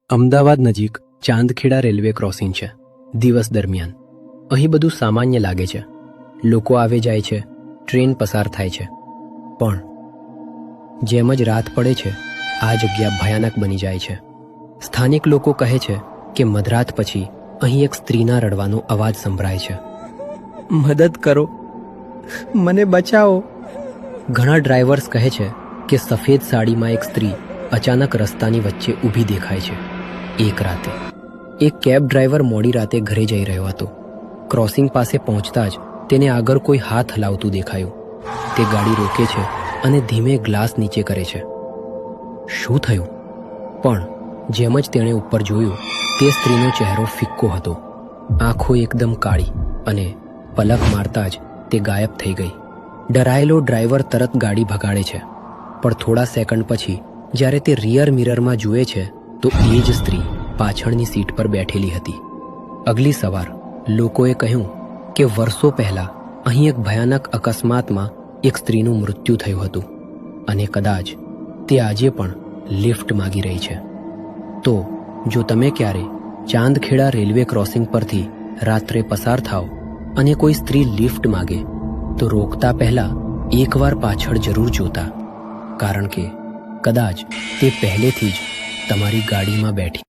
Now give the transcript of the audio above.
અમદાવાદ નજીક Chandkheda railway crossing છે. દિવસ દરમિયાન અહીં બધું સામાન્ય લાગે છે. લોકો આવે જાય છે, ટ્રેન પસાર થાય છે. પણ જેમ જ રાત પડે છે, આ જગ્યા ભયાનક બની જાય છે. સ્થાનિક લોકો કહે છે કે મધરાત પછી અહીં એક સ્ત્રીના રડવાનો અવાજ સંભળાય છે. મદદ કરો, મને બચાવો. ઘણા ડ્રાઈવર્સ કહે છે કે સફેદ સાડીમાં એક સ્ત્રી અચાનક રસ્તાની વચ્ચે ઊભી દેખાય છે. એક રાતે એક કેબ ડ્રાઈવર મોડી રાતે ઘરે જઈ રહ્યો હતો. ક્રોસિંગ પાસે પહોંચતા જ તેને આગળ કોઈ હાથ હલાવતું દેખાયું. તે ગાડી રોકે છે અને ધીમે ગ્લાસ નીચે કરે છે. શું થયું? પણ જેમ જ તેણે ઉપર જોયું, તે સ્ત્રીનો ચહેરો ફિક્કો હતો. આંખો એકદમ કાળી અને પલક મારતા જ તે ગાયબ થઈ ગઈ. ડરાયેલો ડ્રાઈવર તરત ગાડી ભગાડે છે. પણ થોડા સેકન્ડ પછી જ્યારે તે રિયર મિરરમાં જુએ છે તો એ જ સ્ત્રી પાછળની સીટ પર બેઠેલી હતી. અગલી સવાર લોકોએ કહ્યું કે વર્ષો પહેલાં અહીં એક ભયાનક અકસ્માતમાં એક સ્ત્રીનું મૃત્યુ થયું હતું અને કદાચ તે આજે પણ લિફ્ટ માગી રહી છે. તો જો તમે ક્યારે ચાંદખેડા રેલવે ક્રોસિંગ પરથી રાત્રે પસાર થાઓ અને કોઈ સ્ત્રી લિફ્ટ માગે તો રોકતા પહેલાં એકવાર પાછળ જરૂર જોતા, કારણ કે કદાચ તે પહેલેથી જ તમારી ગાડીમાં બેઠી